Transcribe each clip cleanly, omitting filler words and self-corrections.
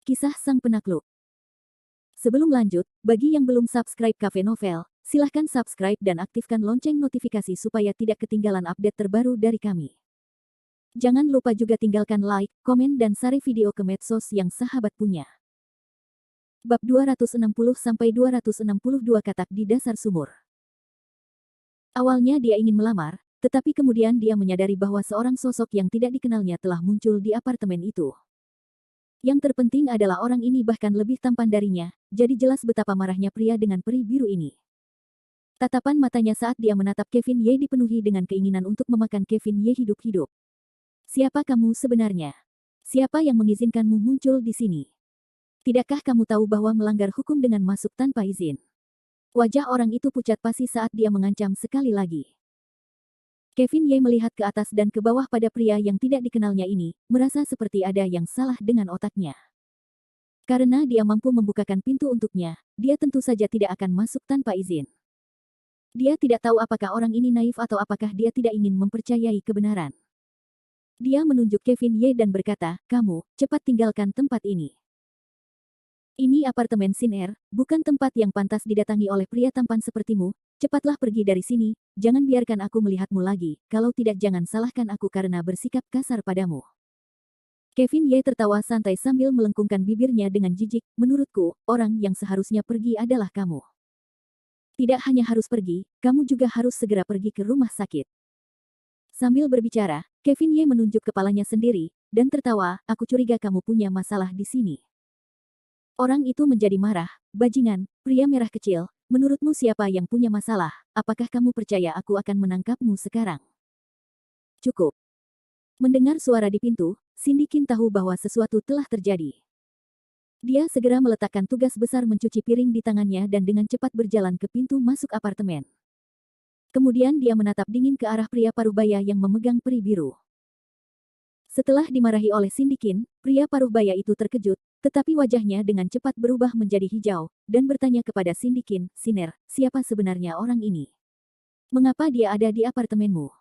Kisah Sang Penakluk. Sebelum lanjut, bagi yang belum subscribe Cafe Novel, silahkan subscribe dan aktifkan lonceng notifikasi supaya tidak ketinggalan update terbaru dari kami. Jangan lupa juga tinggalkan like, komen dan share video ke medsos yang sahabat punya. Bab 260-262 Katak di Dasar Sumur. Awalnya dia ingin melamar, tetapi kemudian dia menyadari bahwa seorang sosok yang tidak dikenalnya telah muncul di apartemen itu. Yang terpenting adalah orang ini bahkan lebih tampan darinya, jadi jelas betapa marahnya pria dengan peri biru ini. Tatapan matanya saat dia menatap Kevin Ye dipenuhi dengan keinginan untuk memakan Kevin Ye hidup-hidup. Siapa kamu sebenarnya? Siapa yang mengizinkanmu muncul di sini? Tidakkah kamu tahu bahwa melanggar hukum dengan masuk tanpa izin? Wajah orang itu pucat pasi saat dia mengancam sekali lagi. Kevin Ye melihat ke atas dan ke bawah pada pria yang tidak dikenalnya ini, merasa seperti ada yang salah dengan otaknya. Karena dia mampu membukakan pintu untuknya, dia tentu saja tidak akan masuk tanpa izin. Dia tidak tahu apakah orang ini naif atau apakah dia tidak ingin mempercayai kebenaran. Dia menunjuk Kevin Ye dan berkata, "Kamu, cepat tinggalkan tempat ini. Ini apartemen Sin Er, bukan tempat yang pantas didatangi oleh pria tampan sepertimu. Cepatlah pergi dari sini, jangan biarkan aku melihatmu lagi, kalau tidak jangan salahkan aku karena bersikap kasar padamu." Kevin Ye tertawa santai sambil melengkungkan bibirnya dengan jijik, "Menurutku, orang yang seharusnya pergi adalah kamu. Tidak hanya harus pergi, kamu juga harus segera pergi ke rumah sakit." Sambil berbicara, Kevin Ye menunjuk kepalanya sendiri, dan tertawa, "Aku curiga kamu punya masalah di sini." Orang itu menjadi marah, "Bajingan, pria merah kecil, menurutmu siapa yang punya masalah? Apakah kamu percaya aku akan menangkapmu sekarang?" Cukup. Mendengar suara di pintu, Cindy Qin tahu bahwa sesuatu telah terjadi. Dia segera meletakkan tugas besar mencuci piring di tangannya dan dengan cepat berjalan ke pintu masuk apartemen. Kemudian dia menatap dingin ke arah pria paruhbaya yang memegang peri biru. Setelah dimarahi oleh Cindy Qin, pria paruhbaya itu terkejut, tetapi wajahnya dengan cepat berubah menjadi hijau, dan bertanya kepada Cindy Qin, "Siner, siapa sebenarnya orang ini? Mengapa dia ada di apartemenmu?"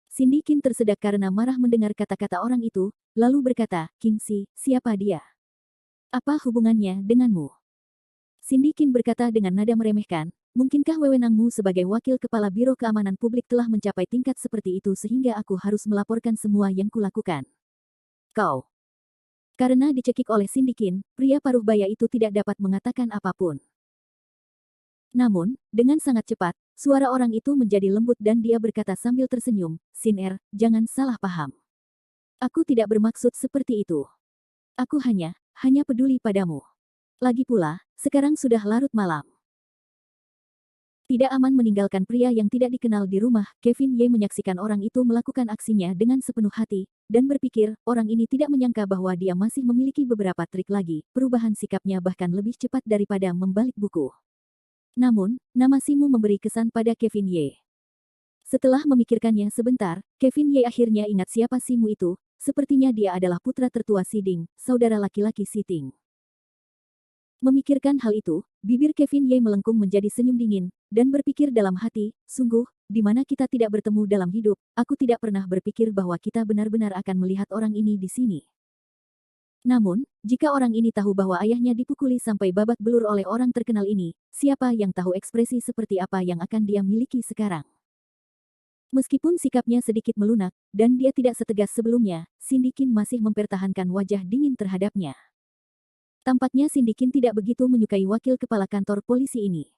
Cindy Qin tersedak karena marah mendengar kata-kata orang itu, lalu berkata, "Kingxi, siapa dia? Apa hubungannya denganmu?" Cindy Qin berkata dengan nada meremehkan, "Mungkinkah wewenangmu sebagai wakil kepala Biro Keamanan Publik telah mencapai tingkat seperti itu sehingga aku harus melaporkan semua yang kulakukan? Kau." Karena dicekik oleh Cindy Qin, pria paruhbaya itu tidak dapat mengatakan apapun. Namun, dengan sangat cepat, suara orang itu menjadi lembut dan dia berkata sambil tersenyum, "Sin jangan salah paham. Aku tidak bermaksud seperti itu. Aku hanya peduli padamu. Lagi pula, sekarang sudah larut malam." Tidak aman meninggalkan pria yang tidak dikenal di rumah, Kevin Ye menyaksikan orang itu melakukan aksinya dengan sepenuh hati, dan berpikir, orang ini tidak menyangka bahwa dia masih memiliki beberapa trik lagi, perubahan sikapnya bahkan lebih cepat daripada membalik buku. Namun, nama Simu memberi kesan pada Kevin Ye. Setelah memikirkannya sebentar, Kevin Ye akhirnya ingat siapa Simu itu, sepertinya dia adalah putra tertua Siding, saudara laki-laki Siting. Memikirkan hal itu, bibir Kevin Ye melengkung menjadi senyum dingin, dan berpikir dalam hati, "Sungguh, di mana kita tidak bertemu dalam hidup, aku tidak pernah berpikir bahwa kita benar-benar akan melihat orang ini di sini." Namun, jika orang ini tahu bahwa ayahnya dipukuli sampai babak belur oleh orang terkenal ini, siapa yang tahu ekspresi seperti apa yang akan dia miliki sekarang? Meskipun sikapnya sedikit melunak, dan dia tidak setegas sebelumnya, Cindy Qin masih mempertahankan wajah dingin terhadapnya. Tampaknya Cindy Qin tidak begitu menyukai wakil kepala kantor polisi ini.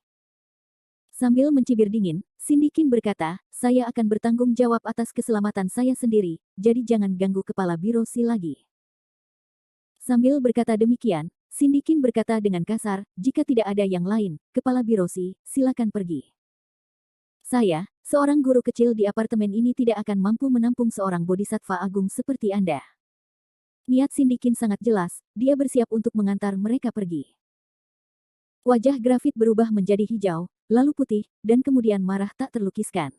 Sambil mencibir dingin, Cindy Qin berkata, "Saya akan bertanggung jawab atas keselamatan saya sendiri, jadi jangan ganggu kepala biro Si lagi." Sambil berkata demikian, Cindy Qin berkata dengan kasar, "Jika tidak ada yang lain, kepala biro Si, silakan pergi. Saya, seorang guru kecil di apartemen ini tidak akan mampu menampung seorang bodhisattva agung seperti Anda." Niat Cindy Qin sangat jelas, dia bersiap untuk mengantar mereka pergi. Wajah Grafit berubah menjadi hijau, lalu putih, dan kemudian marah tak terlukiskan.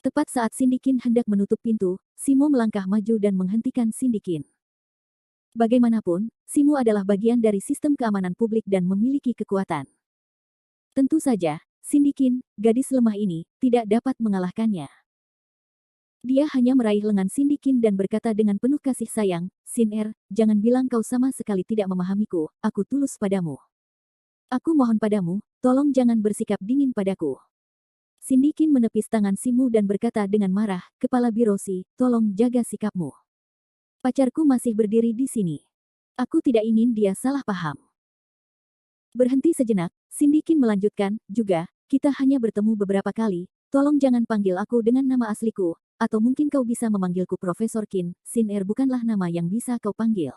Tepat saat Cindy Qin hendak menutup pintu, Simo melangkah maju dan menghentikan Cindy Qin. Bagaimanapun, Simo adalah bagian dari sistem keamanan publik dan memiliki kekuatan. Tentu saja, Cindy Qin, gadis lemah ini, tidak dapat mengalahkannya. Dia hanya meraih lengan Cindy Qin dan berkata dengan penuh kasih sayang, Sin jangan bilang kau sama sekali tidak memahamiku, aku tulus padamu. Aku mohon padamu, tolong jangan bersikap dingin padaku. Cindy Qin menepis tangan Simu dan berkata dengan marah, Kepala Biroshi, tolong jaga sikapmu. Pacarku masih berdiri di sini. Aku tidak ingin dia salah paham. Berhenti sejenak, Cindy Qin melanjutkan, juga, kita hanya bertemu beberapa kali, tolong jangan panggil aku dengan nama asliku, atau mungkin kau bisa memanggilku Profesor Qin, Sin bukanlah nama yang bisa kau panggil.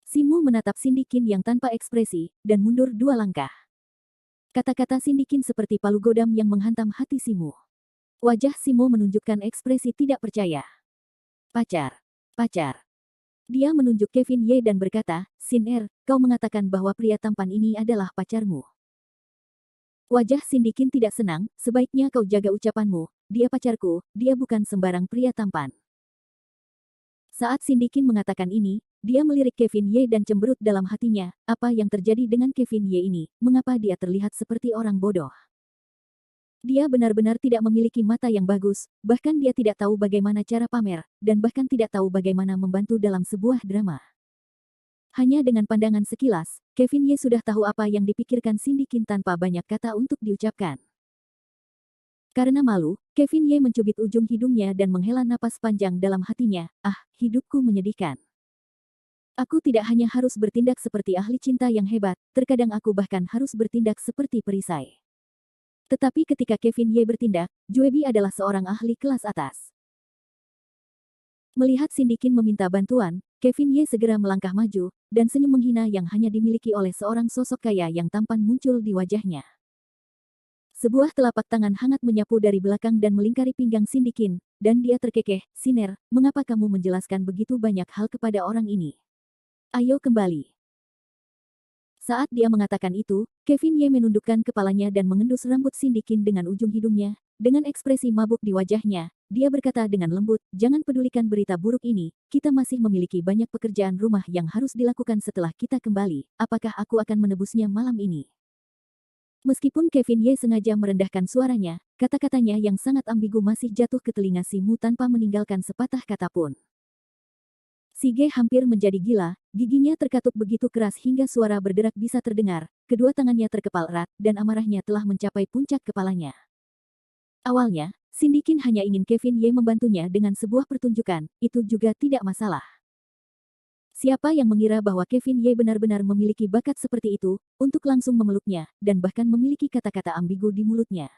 Simu menatap Cindy Qin yang tanpa ekspresi, dan mundur 2 langkah. Kata-kata Cindy Qin seperti palu godam yang menghantam hati Simu. Wajah Simu menunjukkan ekspresi tidak percaya. Pacar. Pacar. Dia menunjuk Kevin Ye dan berkata, Sin kau mengatakan bahwa pria tampan ini adalah pacarmu. Wajah Cindy Qin tidak senang, sebaiknya kau jaga ucapanmu, dia pacarku, dia bukan sembarang pria tampan. Saat Cindy Qin mengatakan ini, dia melirik Kevin Ye dan cemberut dalam hatinya, apa yang terjadi dengan Kevin Ye ini, mengapa dia terlihat seperti orang bodoh. Dia benar-benar tidak memiliki mata yang bagus, bahkan dia tidak tahu bagaimana cara pamer, dan bahkan tidak tahu bagaimana membantu dalam sebuah drama. Hanya dengan pandangan sekilas, Kevin Ye sudah tahu apa yang dipikirkan Cindy Qin tanpa banyak kata untuk diucapkan. Karena malu, Kevin Ye mencubit ujung hidungnya dan menghela napas panjang dalam hatinya, hidupku menyedihkan. Aku tidak hanya harus bertindak seperti ahli cinta yang hebat, terkadang aku bahkan harus bertindak seperti perisai. Tetapi ketika Kevin Ye bertindak, Juebi adalah seorang ahli kelas atas. Melihat Cindy Qin meminta bantuan, Kevin Ye segera melangkah maju, dan senyum menghina yang hanya dimiliki oleh seorang sosok kaya yang tampan muncul di wajahnya. Sebuah telapak tangan hangat menyapu dari belakang dan melingkari pinggang Cindy Qin, dan dia terkekeh, Siner, mengapa kamu menjelaskan begitu banyak hal kepada orang ini? Ayo kembali. Saat dia mengatakan itu, Kevin Ye menundukkan kepalanya dan mengendus rambut Cindy Qin dengan ujung hidungnya, dengan ekspresi mabuk di wajahnya, dia berkata dengan lembut, jangan pedulikan berita buruk ini, kita masih memiliki banyak pekerjaan rumah yang harus dilakukan setelah kita kembali, apakah aku akan menebusnya malam ini? Meskipun Kevin Ye sengaja merendahkan suaranya, kata-katanya yang sangat ambigu masih jatuh ke telinga Simu tanpa meninggalkan sepatah kata pun. Sige hampir menjadi gila, giginya terkatup begitu keras hingga suara berderak bisa terdengar, kedua tangannya terkepal erat, dan amarahnya telah mencapai puncak kepalanya. Awalnya, Cindy Qin hanya ingin Kevin Ye membantunya dengan sebuah pertunjukan, itu juga tidak masalah. Siapa yang mengira bahwa Kevin Ye benar-benar memiliki bakat seperti itu, untuk langsung memeluknya, dan bahkan memiliki kata-kata ambigu di mulutnya.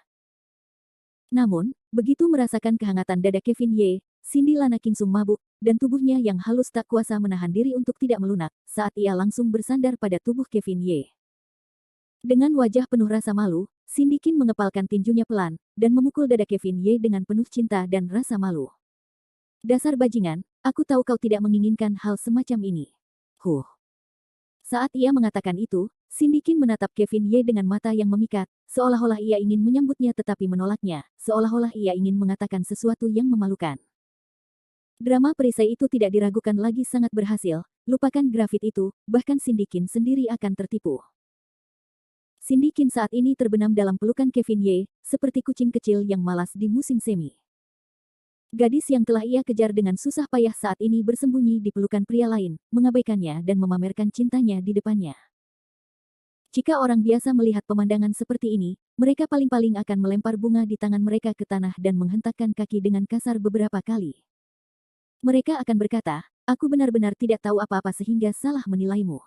Namun, begitu merasakan kehangatan dada Kevin Ye, Cindy Lana Kingsung mabuk, dan tubuhnya yang halus tak kuasa menahan diri untuk tidak melunak, saat ia langsung bersandar pada tubuh Kevin Ye. Dengan wajah penuh rasa malu, Cindy Qin mengepalkan tinjunya pelan, dan memukul dada Kevin Ye dengan penuh cinta dan rasa malu. Dasar bajingan, aku tahu kau tidak menginginkan hal semacam ini. Saat ia mengatakan itu, Cindy Qin menatap Kevin Ye dengan mata yang memikat, seolah-olah ia ingin menyambutnya tetapi menolaknya, seolah-olah ia ingin mengatakan sesuatu yang memalukan. Drama perisai itu tidak diragukan lagi sangat berhasil, lupakan grafit itu, bahkan Cindy Qin sendiri akan tertipu. Cindy Qin saat ini terbenam dalam pelukan Kevin Ye, seperti kucing kecil yang malas di musim semi. Gadis yang telah ia kejar dengan susah payah saat ini bersembunyi di pelukan pria lain, mengabaikannya dan memamerkan cintanya di depannya. Jika orang biasa melihat pemandangan seperti ini, mereka paling-paling akan melempar bunga di tangan mereka ke tanah dan menghentakkan kaki dengan kasar beberapa kali. Mereka akan berkata, aku benar-benar tidak tahu apa-apa sehingga salah menilaimu.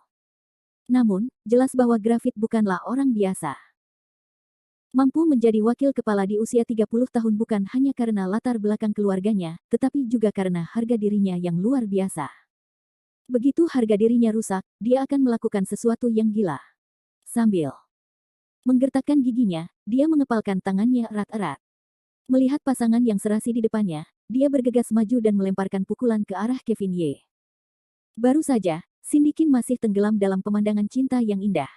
Namun, jelas bahwa Grafit bukanlah orang biasa. Mampu menjadi wakil kepala di usia 30 tahun bukan hanya karena latar belakang keluarganya, tetapi juga karena harga dirinya yang luar biasa. Begitu harga dirinya rusak, dia akan melakukan sesuatu yang gila. Sambil menggertakkan giginya, dia mengepalkan tangannya erat-erat. Melihat pasangan yang serasi di depannya, dia bergegas maju dan melemparkan pukulan ke arah Kevin Ye. Baru saja, Cindy Qin masih tenggelam dalam pemandangan cinta yang indah.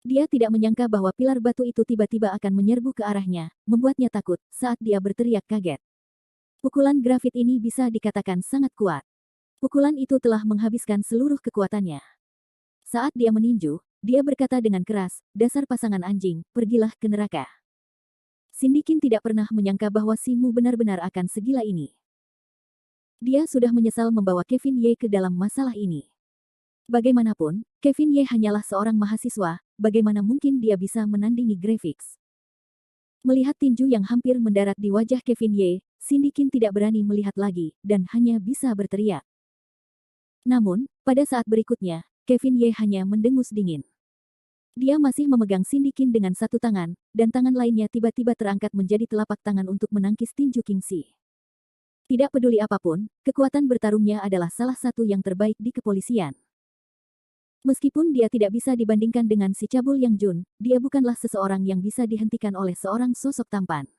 Dia tidak menyangka bahwa pilar batu itu tiba-tiba akan menyerbu ke arahnya, membuatnya takut saat dia berteriak kaget. Pukulan grafit ini bisa dikatakan sangat kuat. Pukulan itu telah menghabiskan seluruh kekuatannya. Saat dia meninju, dia berkata dengan keras, dasar pasangan anjing, pergilah ke neraka. Cindy Qin tidak pernah menyangka bahwa Simu benar-benar akan segila ini. Dia sudah menyesal membawa Kevin Ye ke dalam masalah ini. Bagaimanapun, Kevin Ye hanyalah seorang mahasiswa, bagaimana mungkin dia bisa menandingi Graphics. Melihat tinju yang hampir mendarat di wajah Kevin Ye, Cindy Qin tidak berani melihat lagi, dan hanya bisa berteriak. Namun, pada saat berikutnya, Kevin Ye hanya mendengus dingin. Dia masih memegang Cindy Qin dengan satu tangan, dan tangan lainnya tiba-tiba terangkat menjadi telapak tangan untuk menangkis tinju Kingxi. Tidak peduli apapun, kekuatan bertarungnya adalah salah satu yang terbaik di kepolisian. Meskipun dia tidak bisa dibandingkan dengan si cabul Yang Jun, dia bukanlah seseorang yang bisa dihentikan oleh seorang sosok tampan.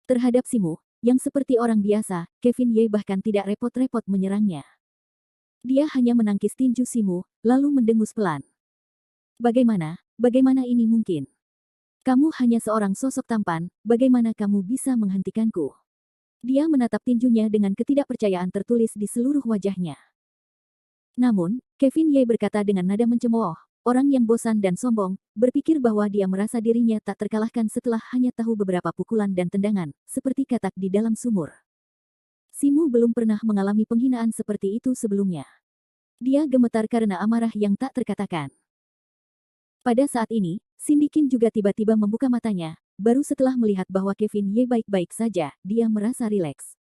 Terhadap Simu, yang seperti orang biasa, Kevin Ye bahkan tidak repot-repot menyerangnya. Dia hanya menangkis tinju Simu, lalu mendengus pelan. Bagaimana ini mungkin? Kamu hanya seorang sosok tampan, bagaimana kamu bisa menghentikanku? Dia menatap tinjunya dengan ketidakpercayaan tertulis di seluruh wajahnya. Namun, Kevin Ye berkata dengan nada mencemooh, orang yang bosan dan sombong, berpikir bahwa dia merasa dirinya tak terkalahkan setelah hanya tahu beberapa pukulan dan tendangan, seperti katak di dalam sumur. Simu belum pernah mengalami penghinaan seperti itu sebelumnya. Dia gemetar karena amarah yang tak terkatakan. Pada saat ini, Cindy Qin juga tiba-tiba membuka matanya, baru setelah melihat bahwa Kevin Ye baik-baik saja, dia merasa rileks.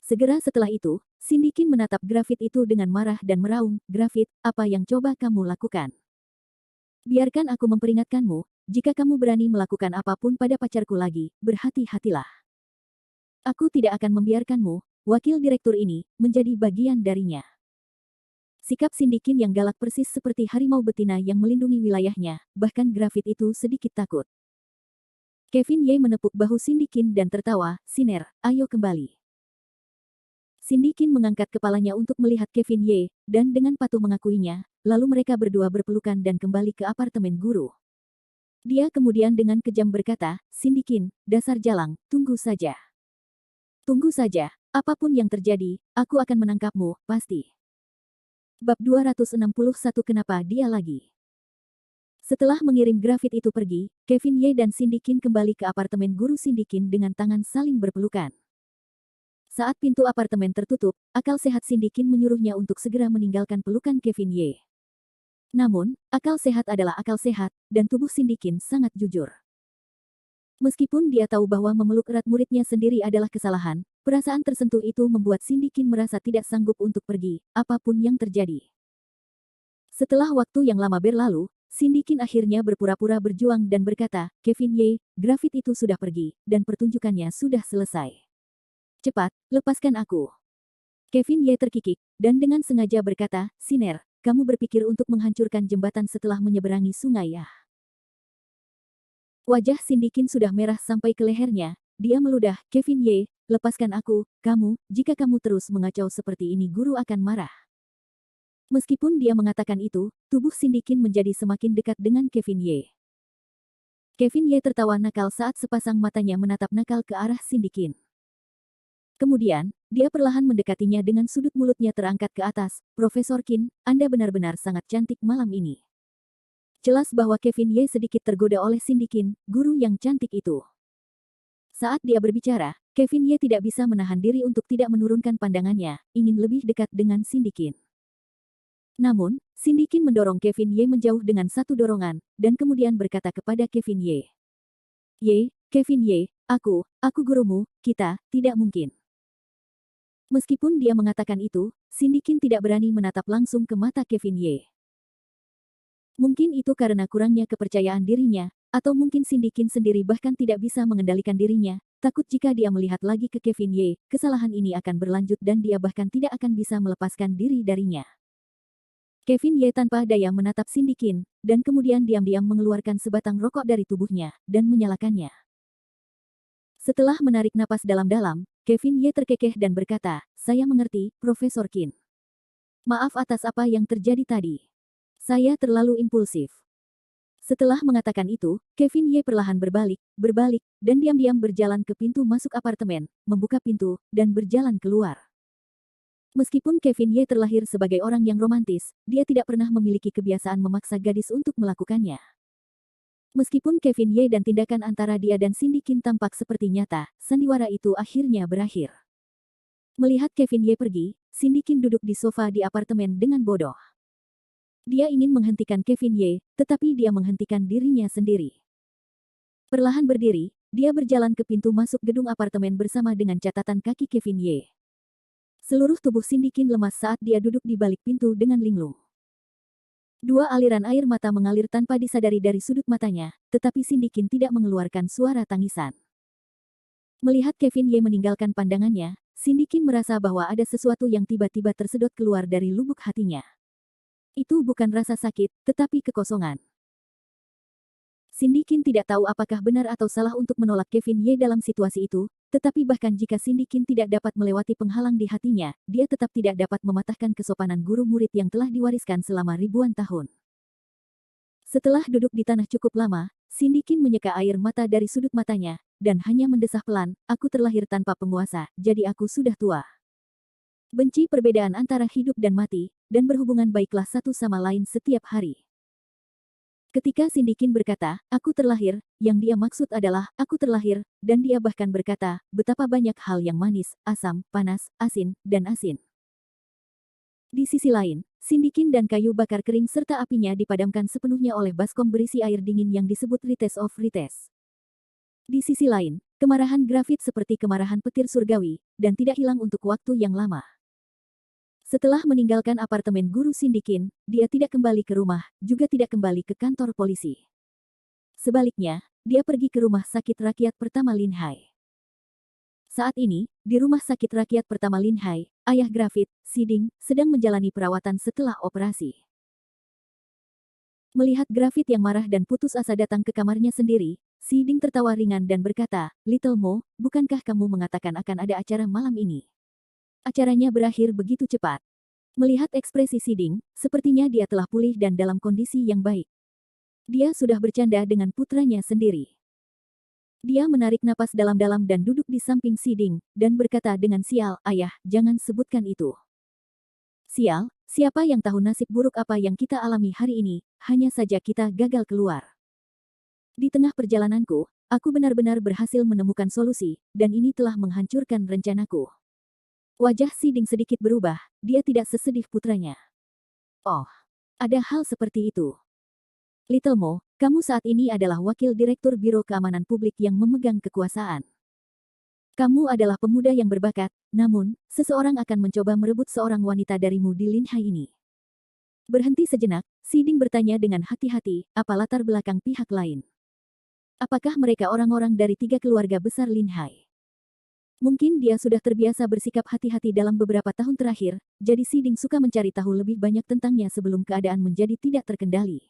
Segera setelah itu, Cindy Qin menatap Grafit itu dengan marah dan meraung, "Grafit, apa yang coba kamu lakukan? Biarkan aku memperingatkanmu, jika kamu berani melakukan apapun pada pacarku lagi, berhati-hatilah. Aku tidak akan membiarkanmu, wakil direktur ini, menjadi bagian darinya." Sikap Cindy Qin yang galak persis seperti harimau betina yang melindungi wilayahnya, bahkan Grafit itu sedikit takut. Kevin Ye menepuk bahu Cindy Qin dan tertawa, "Siner, ayo kembali." Cindy Qin mengangkat kepalanya untuk melihat Kevin Ye, dan dengan patuh mengakuinya, lalu mereka berdua berpelukan dan kembali ke apartemen guru. Dia kemudian dengan kejam berkata, "Cindy Qin, dasar jalang, tunggu saja. Tunggu saja, apapun yang terjadi, aku akan menangkapmu, pasti." Bab 261 Kenapa dia lagi? Setelah mengirim Grafit itu pergi, Kevin Ye dan Cindy Qin kembali ke apartemen guru Cindy Qin dengan tangan saling berpelukan. Saat pintu apartemen tertutup, akal sehat Cindy Qin menyuruhnya untuk segera meninggalkan pelukan Kevin Ye. Namun, akal sehat adalah akal sehat, dan tubuh Cindy Qin sangat jujur. Meskipun dia tahu bahwa memeluk erat muridnya sendiri adalah kesalahan, perasaan tersentuh itu membuat Cindy Qin merasa tidak sanggup untuk pergi, apapun yang terjadi. Setelah waktu yang lama berlalu, Cindy Qin akhirnya berpura-pura berjuang dan berkata, "Kevin Ye, Grafit itu sudah pergi, dan pertunjukannya sudah selesai. Cepat, lepaskan aku." Kevin Ye terkikik, dan dengan sengaja berkata, "Siner, kamu berpikir untuk menghancurkan jembatan setelah menyeberangi sungai ya?" Wajah Cindy Qin sudah merah sampai ke lehernya, dia meludah, "Kevin Ye, lepaskan aku, jika kamu terus mengacau seperti ini guru akan marah." Meskipun dia mengatakan itu, tubuh Cindy Qin menjadi semakin dekat dengan Kevin Ye. Kevin Ye tertawa nakal saat sepasang matanya menatap nakal ke arah Cindy Qin. Kemudian, dia perlahan mendekatinya dengan sudut mulutnya terangkat ke atas, "Profesor Qin, Anda benar-benar sangat cantik malam ini." Jelas bahwa Kevin Ye sedikit tergoda oleh Cindy Qin, guru yang cantik itu. Saat dia berbicara, Kevin Ye tidak bisa menahan diri untuk tidak menurunkan pandangannya, ingin lebih dekat dengan Cindy Qin. Namun, Cindy Qin mendorong Kevin Ye menjauh dengan satu dorongan, dan kemudian berkata kepada Kevin Ye, Kevin Ye, aku gurumu, kita, tidak mungkin." Meskipun dia mengatakan itu, Cindy Qin tidak berani menatap langsung ke mata Kevin Ye. Mungkin itu karena kurangnya kepercayaan dirinya, atau mungkin Cindy Qin sendiri bahkan tidak bisa mengendalikan dirinya, takut jika dia melihat lagi ke Kevin Ye, kesalahan ini akan berlanjut dan dia bahkan tidak akan bisa melepaskan diri darinya. Kevin Ye tanpa daya menatap Cindy Qin, dan kemudian diam-diam mengeluarkan sebatang rokok dari tubuhnya, dan menyalakannya. Setelah menarik napas dalam-dalam, Kevin Ye terkekeh dan berkata, "Saya mengerti, Profesor Qin. Maaf atas apa yang terjadi tadi. Saya terlalu impulsif." Setelah mengatakan itu, Kevin Ye perlahan berbalik, dan diam-diam berjalan ke pintu masuk apartemen, membuka pintu, dan berjalan keluar. Meskipun Kevin Ye terlahir sebagai orang yang romantis, dia tidak pernah memiliki kebiasaan memaksa gadis untuk melakukannya. Meskipun Kevin Ye dan tindakan antara dia dan Cindy Kim tampak seperti nyata, sandiwara itu akhirnya berakhir. Melihat Kevin Ye pergi, Cindy Kim duduk di sofa di apartemen dengan bodoh. Dia ingin menghentikan Kevin Ye, tetapi dia menghentikan dirinya sendiri. Perlahan berdiri, dia berjalan ke pintu masuk gedung apartemen bersama dengan catatan kaki Kevin Ye. Seluruh tubuh Cindy Kim lemas saat dia duduk di balik pintu dengan linglung. Dua aliran air mata mengalir tanpa disadari dari sudut matanya, tetapi Cindy Kim tidak mengeluarkan suara tangisan. Melihat Kevin Ye meninggalkan pandangannya, Cindy Kim merasa bahwa ada sesuatu yang tiba-tiba tersedot keluar dari lubuk hatinya. Itu bukan rasa sakit, tetapi kekosongan. Cindy Kim tidak tahu apakah benar atau salah untuk menolak Kevin Ye dalam situasi itu, tetapi bahkan jika Cindy Kim tidak dapat melewati penghalang di hatinya, dia tetap tidak dapat mematahkan kesopanan guru murid yang telah diwariskan selama ribuan tahun. Setelah duduk di tanah cukup lama, Cindy Kim menyeka air mata dari sudut matanya, dan hanya mendesah pelan, "Aku terlahir tanpa penguasa, jadi aku sudah tua. Benci perbedaan antara hidup dan mati, dan berhubungan baiklah satu sama lain setiap hari." Ketika Cindy Kim berkata, "Aku terlahir," yang dia maksud adalah, "Aku terlahir," dan dia bahkan berkata, betapa banyak hal yang manis, asam, panas, asin, dan asin. Di sisi lain, Cindy Kim dan kayu bakar kering serta apinya dipadamkan sepenuhnya oleh baskom berisi air dingin yang disebut Rites of Rites. Di sisi lain, kemarahan grafit seperti kemarahan petir surgawi, dan tidak hilang untuk waktu yang lama. Setelah meninggalkan apartemen guru Cindy Kim, dia tidak kembali ke rumah, juga tidak kembali ke kantor polisi. Sebaliknya, dia pergi ke rumah sakit rakyat pertama Lin Hai. Saat ini, di rumah sakit rakyat pertama Lin Hai, ayah grafit, Siding, sedang menjalani perawatan setelah operasi. Melihat grafit yang marah dan putus asa datang ke kamarnya sendiri, Siding tertawa ringan dan berkata, "Little Mo, bukankah kamu mengatakan akan ada acara malam ini? Acaranya berakhir begitu cepat." Melihat ekspresi Siding, sepertinya dia telah pulih dan dalam kondisi yang baik. Dia sudah bercanda dengan putranya sendiri. Dia menarik napas dalam-dalam dan duduk di samping Siding, dan berkata dengan sial, "Ayah, jangan sebutkan itu. Sial, siapa yang tahu nasib buruk apa yang kita alami hari ini, hanya saja kita gagal keluar. Di tengah perjalananku, aku benar-benar berhasil menemukan solusi, dan ini telah menghancurkan rencanaku." Wajah Siding sedikit berubah, dia tidak sesedih putranya. "Oh, ada hal seperti itu. Little Mo, kamu saat ini adalah wakil direktur Biro Keamanan Publik yang memegang kekuasaan. Kamu adalah pemuda yang berbakat, namun, seseorang akan mencoba merebut seorang wanita darimu di Lin Hai ini." Berhenti sejenak, Siding bertanya dengan hati-hati, "Apa latar belakang pihak lain? Apakah mereka orang-orang dari tiga keluarga besar Lin Hai?" Mungkin dia sudah terbiasa bersikap hati-hati dalam beberapa tahun terakhir, jadi Siding suka mencari tahu lebih banyak tentangnya sebelum keadaan menjadi tidak terkendali.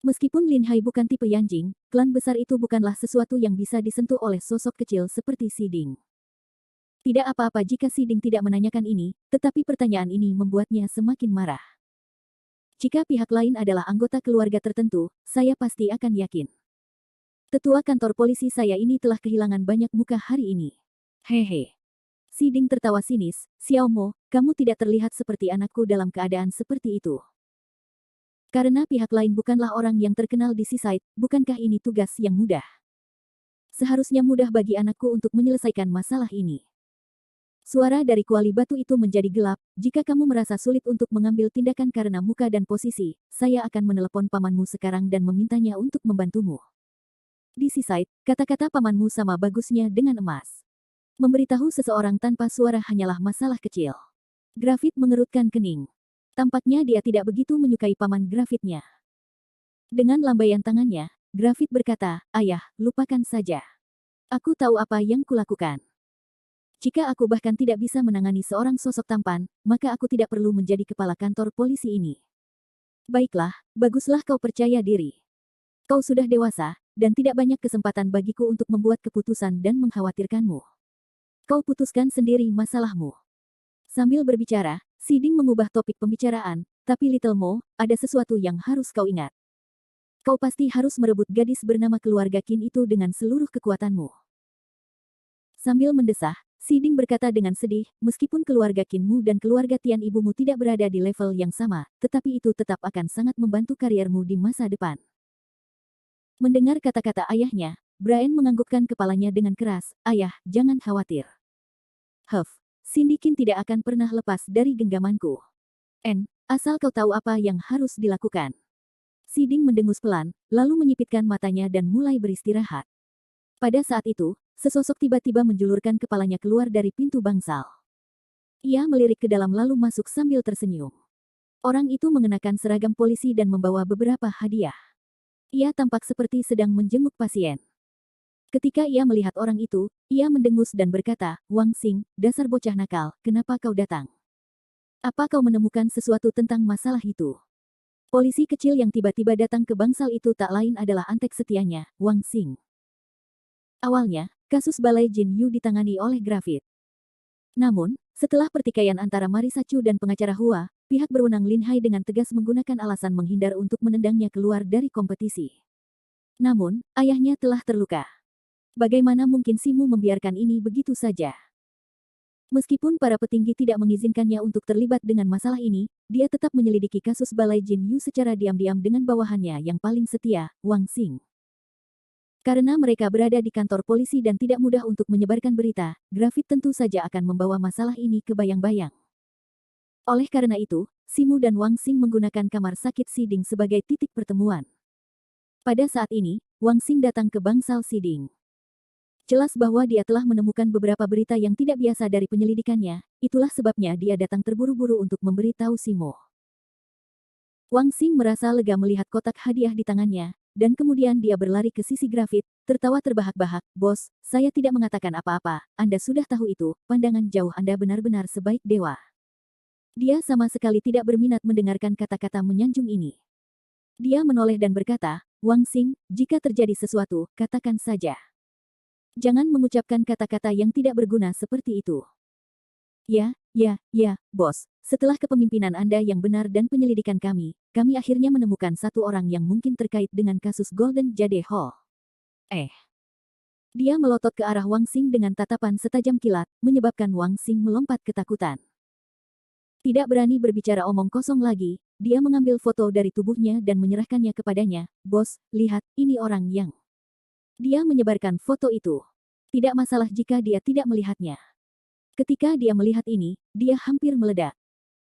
Meskipun Lin Hai bukan tipe Yanjing, klan besar itu bukanlah sesuatu yang bisa disentuh oleh sosok kecil seperti Siding. Tidak apa-apa jika Siding tidak menanyakan ini, tetapi pertanyaan ini membuatnya semakin marah. Jika pihak lain adalah anggota keluarga tertentu, saya pasti akan yakin. Tetua kantor polisi saya ini telah kehilangan banyak muka hari ini. Hehe. Siding tertawa sinis, "Xiao Mo, kamu tidak terlihat seperti anakku dalam keadaan seperti itu. Karena pihak lain bukanlah orang yang terkenal di Seaside, bukankah ini tugas yang mudah? Seharusnya mudah bagi anakku untuk menyelesaikan masalah ini." Suara dari kuali batu itu menjadi gelap, "Jika kamu merasa sulit untuk mengambil tindakan karena muka dan posisi, saya akan menelepon pamanmu sekarang dan memintanya untuk membantumu. Di Seaside, kata-kata pamanmu sama bagusnya dengan emas. Memberitahu seseorang tanpa suara hanyalah masalah kecil." Grafit mengerutkan kening. Tampaknya dia tidak begitu menyukai paman grafitnya. Dengan lambaian tangannya, Grafit berkata, "Ayah, lupakan saja. Aku tahu apa yang kulakukan. Jika aku bahkan tidak bisa menangani seorang sosok tampan, maka aku tidak perlu menjadi kepala kantor polisi ini. Baiklah, baguslah kau percaya diri. Kau sudah dewasa, dan tidak banyak kesempatan bagiku untuk membuat keputusan dan mengkhawatirkanmu. Kau putuskan sendiri masalahmu." Sambil berbicara, Siding mengubah topik pembicaraan, "Tapi Little Mo, ada sesuatu yang harus kau ingat. Kau pasti harus merebut gadis bernama keluarga Qin itu dengan seluruh kekuatanmu." Sambil mendesah, Siding berkata dengan sedih, "Meskipun keluarga Qinmu dan keluarga Tian ibumu tidak berada di level yang sama, tetapi itu tetap akan sangat membantu kariermu di masa depan." Mendengar kata-kata ayahnya, Brian menganggukkan kepalanya dengan keras. Ayah, jangan khawatir. Huff, Cindy Kim tidak akan pernah lepas dari genggamanku. Asal kau tahu apa yang harus dilakukan. Siding mendengus pelan, lalu menyipitkan matanya dan mulai beristirahat. Pada saat itu, sesosok tiba-tiba menjulurkan kepalanya keluar dari pintu bangsal. Ia melirik ke dalam lalu masuk sambil tersenyum. Orang itu mengenakan seragam polisi dan membawa beberapa hadiah. Ia tampak seperti sedang menjenguk pasien. Ketika ia melihat orang itu, ia mendengus dan berkata, Wang Xing, dasar bocah nakal, kenapa kau datang? Apa kau menemukan sesuatu tentang masalah itu? Polisi kecil yang tiba-tiba datang ke bangsal itu tak lain adalah antek setianya, Wang Xing. Awalnya, kasus Balai Jin Yu ditangani oleh Graphit. Namun, setelah pertikaian antara Marisa Chu dan pengacara Hua, pihak berwenang Lin Hai dengan tegas menggunakan alasan menghindar untuk menendangnya keluar dari kompetisi. Namun, ayahnya telah terluka. Bagaimana mungkin Simu membiarkan ini begitu saja? Meskipun para petinggi tidak mengizinkannya untuk terlibat dengan masalah ini, dia tetap menyelidiki kasus Balai Jin Yu secara diam-diam dengan bawahannya yang paling setia, Wang Xing. Karena mereka berada di kantor polisi dan tidak mudah untuk menyebarkan berita, Graphit tentu saja akan membawa masalah ini ke bayang-bayang. Oleh karena itu, Simu dan Wang Xing menggunakan kamar sakit Siding sebagai titik pertemuan. Pada saat ini, Wang Xing datang ke bangsal Siding. Jelas bahwa dia telah menemukan beberapa berita yang tidak biasa dari penyelidikannya, itulah sebabnya dia datang terburu-buru untuk memberitahu Simu. Wang Xing merasa lega melihat kotak hadiah di tangannya, dan kemudian dia berlari ke sisi Graphit, tertawa terbahak-bahak, Bos, saya tidak mengatakan apa-apa, Anda sudah tahu itu, pandangan jauh Anda benar-benar sebaik dewa. Dia sama sekali tidak berminat mendengarkan kata-kata menyanjung ini. Dia menoleh dan berkata, Wang Xing, jika terjadi sesuatu, katakan saja. Jangan mengucapkan kata-kata yang tidak berguna seperti itu. Ya, Bos. Setelah kepemimpinan Anda yang benar dan penyelidikan kami akhirnya menemukan satu orang yang mungkin terkait dengan kasus Golden Jade Hall. Dia melotot ke arah Wang Xing dengan tatapan setajam kilat, menyebabkan Wang Xing melompat ketakutan. Tidak berani berbicara omong kosong lagi, dia mengambil foto dari tubuhnya dan menyerahkannya kepadanya. Bos, lihat, ini orang yang... Dia menyebarkan foto itu. Tidak masalah jika dia tidak melihatnya. Ketika dia melihat ini, dia hampir meledak.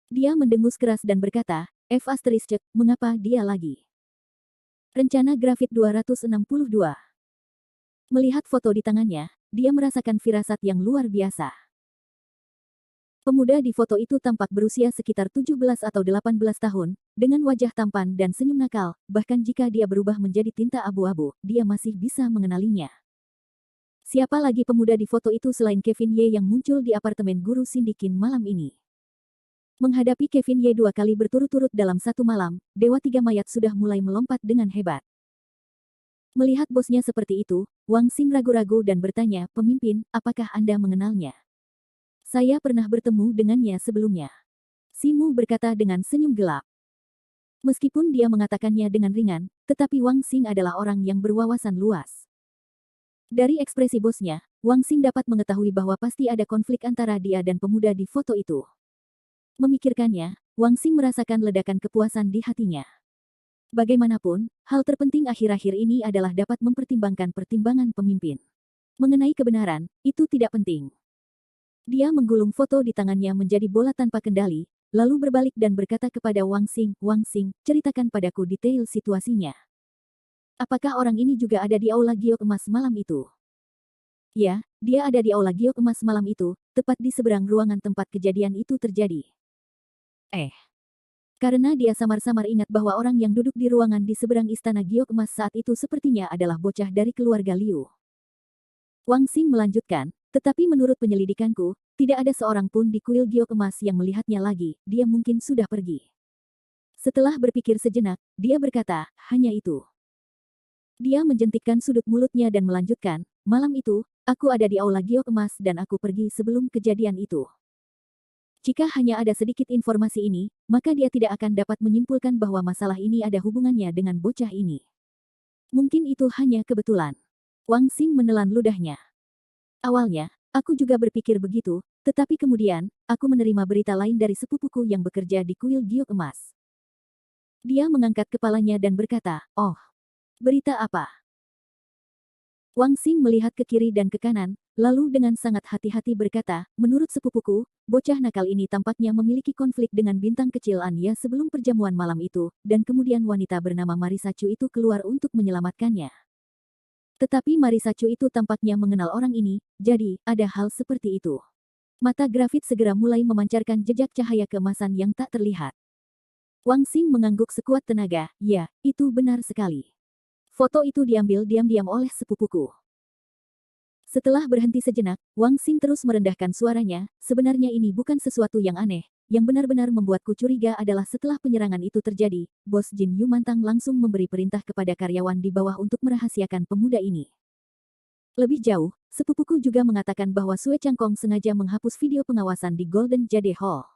Dia mendengus keras dan berkata, mengapa dia lagi? Rencana Grafit 262. Melihat foto di tangannya, dia merasakan firasat yang luar biasa. Pemuda di foto itu tampak berusia sekitar 17 atau 18 tahun, dengan wajah tampan dan senyum nakal, bahkan jika dia berubah menjadi tinta abu-abu, dia masih bisa mengenalinya. Siapa lagi pemuda di foto itu selain Kevin Ye yang muncul di apartemen guru Sindikin malam ini? Menghadapi Kevin Ye 2 kali berturut-turut dalam satu malam, Dewa Tiga Mayat sudah mulai melompat dengan hebat. Melihat bosnya seperti itu, Wang Xing ragu-ragu dan bertanya, pemimpin, apakah Anda mengenalnya? Saya pernah bertemu dengannya sebelumnya. Simu berkata dengan senyum gelap. Meskipun dia mengatakannya dengan ringan, tetapi Wang Xing adalah orang yang berwawasan luas. Dari ekspresi bosnya, Wang Xing dapat mengetahui bahwa pasti ada konflik antara dia dan pemuda di foto itu. Memikirkannya, Wang Xing merasakan ledakan kepuasan di hatinya. Bagaimanapun, hal terpenting akhir-akhir ini adalah dapat mempertimbangkan pertimbangan pemimpin. Mengenai kebenaran, itu tidak penting. Dia menggulung foto di tangannya menjadi bola tanpa kendali, lalu berbalik dan berkata kepada Wang Xing, ceritakan padaku detail situasinya. Apakah orang ini juga ada di aula giok emas malam itu? Ya, dia ada di aula giok emas malam itu, tepat di seberang ruangan tempat kejadian itu terjadi. Karena dia samar-samar ingat bahwa orang yang duduk di ruangan di seberang istana giok emas saat itu sepertinya adalah bocah dari keluarga Liu. Wang Xing melanjutkan, tetapi menurut penyelidikanku, tidak ada seorang pun di kuil giok emas yang melihatnya lagi, dia mungkin sudah pergi. Setelah berpikir sejenak, dia berkata, hanya itu. Dia menjentikkan sudut mulutnya dan melanjutkan, malam itu, aku ada di aula giok emas dan aku pergi sebelum kejadian itu. Jika hanya ada sedikit informasi ini, maka dia tidak akan dapat menyimpulkan bahwa masalah ini ada hubungannya dengan bocah ini. Mungkin itu hanya kebetulan. Wang Xing menelan ludahnya. Awalnya, aku juga berpikir begitu, tetapi kemudian, aku menerima berita lain dari sepupuku yang bekerja di kuil giok emas. Dia mengangkat kepalanya dan berkata, oh. Berita apa? Wang Xing melihat ke kiri dan ke kanan, lalu dengan sangat hati-hati berkata, menurut sepupuku, bocah nakal ini tampaknya memiliki konflik dengan bintang kecil Anya sebelum perjamuan malam itu, dan kemudian wanita bernama Marisa Chu itu keluar untuk menyelamatkannya. Tetapi Marisa Chu itu tampaknya mengenal orang ini, jadi, ada hal seperti itu. Mata Grafit segera mulai memancarkan jejak cahaya keemasan yang tak terlihat. Wang Xing mengangguk sekuat tenaga, ya, itu benar sekali. Foto itu diambil diam-diam oleh sepupuku. Setelah berhenti sejenak, Wang Xing terus merendahkan suaranya, sebenarnya ini bukan sesuatu yang aneh. Yang benar-benar membuatku curiga adalah setelah penyerangan itu terjadi, Bos Jin Yu Mantang langsung memberi perintah kepada karyawan di bawah untuk merahasiakan pemuda ini. Lebih jauh, sepupuku juga mengatakan bahwa Sue Changkong sengaja menghapus video pengawasan di Golden Jade Hall.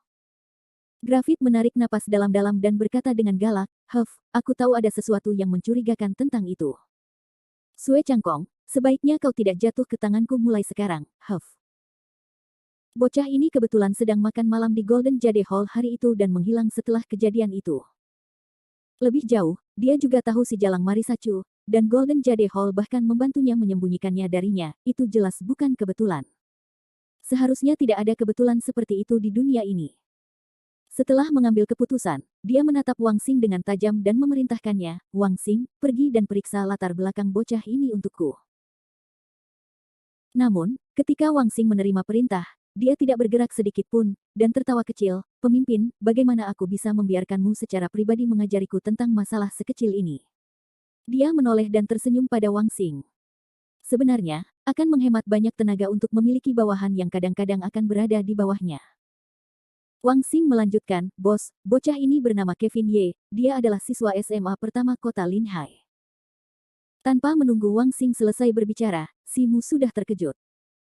Grafit menarik napas dalam-dalam dan berkata dengan galak, aku tahu ada sesuatu yang mencurigakan tentang itu. Sue Changkong, sebaiknya kau tidak jatuh ke tanganku mulai sekarang, Bocah ini kebetulan sedang makan malam di Golden Jade Hall hari itu dan menghilang setelah kejadian itu. Lebih jauh, dia juga tahu si Jalang Marisa Chu, dan Golden Jade Hall bahkan membantunya menyembunyikannya darinya, itu jelas bukan kebetulan. Seharusnya tidak ada kebetulan seperti itu di dunia ini. Setelah mengambil keputusan, dia menatap Wang Xing dengan tajam dan memerintahkannya, Wang Xing, pergi dan periksa latar belakang bocah ini untukku. Namun, ketika Wang Xing menerima perintah, dia tidak bergerak sedikit pun, dan tertawa kecil, pemimpin, bagaimana aku bisa membiarkanmu secara pribadi mengajariku tentang masalah sekecil ini? Dia menoleh dan tersenyum pada Wang Xing. Sebenarnya, akan menghemat banyak tenaga untuk memiliki bawahan yang kadang-kadang akan berada di bawahnya. Wang Xing melanjutkan, bos, bocah ini bernama Kevin Ye, dia adalah siswa SMA pertama kota Linhai. Tanpa menunggu Wang Xing selesai berbicara, si Mu sudah terkejut.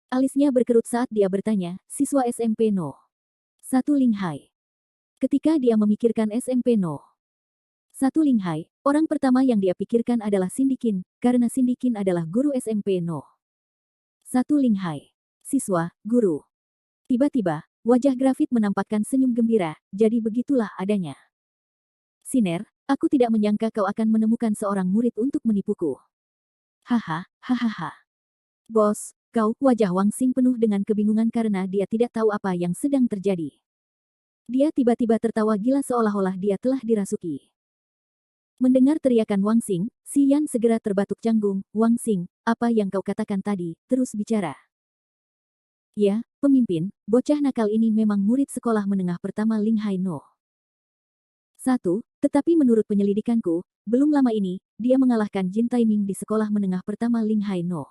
Alisnya berkerut saat dia bertanya, siswa SMP No. 1 Linhai. Ketika dia memikirkan SMP No. 1 Linhai, orang pertama yang dia pikirkan adalah Cindy Qin, karena Cindy Qin adalah guru SMP No. 1 Linhai. Siswa, guru. Tiba-tiba, wajah Grafit menampakkan senyum gembira, jadi begitulah adanya. Siner, aku tidak menyangka kau akan menemukan seorang murid untuk menipuku. Hahaha. Bos, wajah Wang Xing penuh dengan kebingungan karena dia tidak tahu apa yang sedang terjadi. Dia tiba-tiba tertawa gila seolah-olah dia telah dirasuki. Mendengar teriakan Wang Xing, Si Yan segera terbatuk canggung, Wang Xing, apa yang kau katakan tadi, terus bicara. Ya, pemimpin, bocah nakal ini memang murid sekolah menengah pertama Linhai No. 1, tetapi menurut penyelidikanku, belum lama ini, dia mengalahkan Jin Taiming di sekolah menengah pertama Linhai No.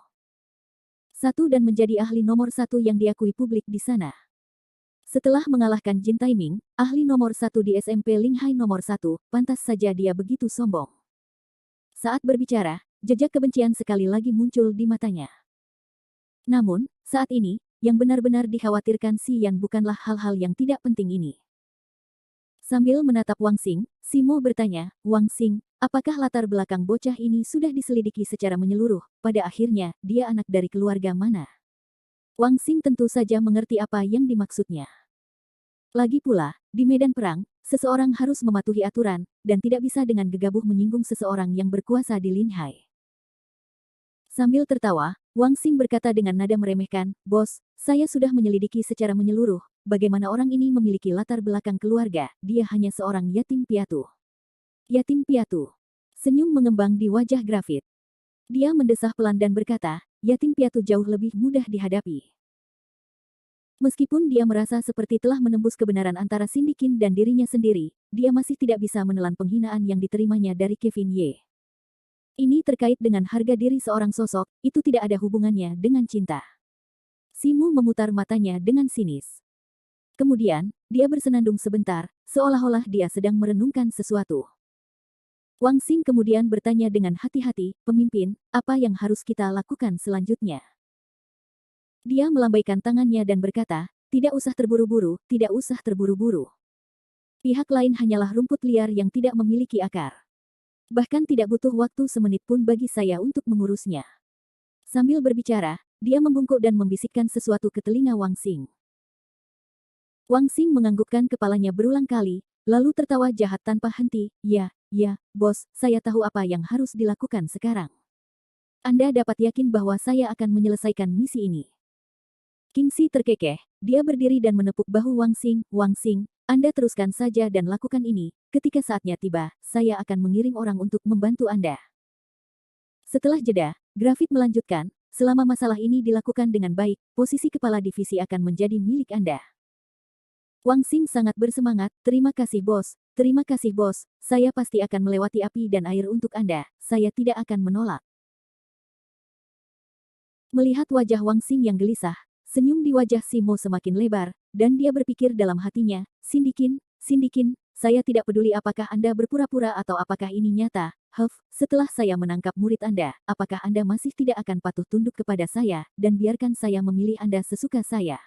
1 dan menjadi ahli nomor 1 yang diakui publik di sana. Setelah mengalahkan Jin Taiming, ahli nomor 1 di SMP Linhai nomor 1, pantas saja dia begitu sombong. Saat berbicara, jejak kebencian sekali lagi muncul di matanya. Namun, saat ini, yang benar-benar dikhawatirkan Si Yan bukanlah hal-hal yang tidak penting ini. Sambil menatap Wang Xing, Si Mo bertanya, Wang Xing, apakah latar belakang bocah ini sudah diselidiki secara menyeluruh? Pada akhirnya, dia anak dari keluarga mana? Wang Xing tentu saja mengerti apa yang dimaksudnya. Lagi pula, di medan perang, seseorang harus mematuhi aturan, dan tidak bisa dengan gegabah menyinggung seseorang yang berkuasa di Linhai. Sambil tertawa, Wang Xing berkata dengan nada meremehkan, bos, saya sudah menyelidiki secara menyeluruh, bagaimana orang ini memiliki latar belakang keluarga, dia hanya seorang yatim piatu. Yatim piatu. Senyum mengembang di wajah Grafit. Dia mendesah pelan dan berkata, yatim piatu jauh lebih mudah dihadapi. Meskipun dia merasa seperti telah menembus kebenaran antara Cindy Qin dan dirinya sendiri, dia masih tidak bisa menelan penghinaan yang diterimanya dari Kevin Ye. Ini terkait dengan harga diri seorang sosok, itu tidak ada hubungannya dengan cinta. Si Mu memutar matanya dengan sinis. Kemudian, dia bersenandung sebentar, seolah-olah dia sedang merenungkan sesuatu. Wang Xing kemudian bertanya dengan hati-hati, pemimpin, apa yang harus kita lakukan selanjutnya? Dia melambaikan tangannya dan berkata, tidak usah terburu-buru, tidak usah terburu-buru. Pihak lain hanyalah rumput liar yang tidak memiliki akar. Bahkan tidak butuh waktu semenit pun bagi saya untuk mengurusnya. Sambil berbicara, dia membungkuk dan membisikkan sesuatu ke telinga Wang Xing. Wang Xing menganggukkan kepalanya berulang kali, Lalu tertawa jahat tanpa henti, ya, bos, saya tahu apa yang harus dilakukan sekarang. Anda dapat yakin bahwa saya akan menyelesaikan misi ini. Kingxi terkekeh, dia berdiri dan menepuk bahu Wang Xing, Anda teruskan saja dan lakukan ini, ketika saatnya tiba, saya akan mengirim orang untuk membantu Anda. Setelah jeda, Grafit melanjutkan, selama masalah ini dilakukan dengan baik, posisi kepala divisi akan menjadi milik Anda. Wang Xing sangat bersemangat, terima kasih bos, saya pasti akan melewati api dan air untuk Anda, saya tidak akan menolak. Melihat wajah Wang Xing yang gelisah, senyum di wajah Simo semakin lebar, dan dia berpikir dalam hatinya, Sindikin, saya tidak peduli apakah Anda berpura-pura atau apakah ini nyata, setelah saya menangkap murid Anda, apakah Anda masih tidak akan patuh tunduk kepada saya, dan biarkan saya memilih Anda sesuka saya.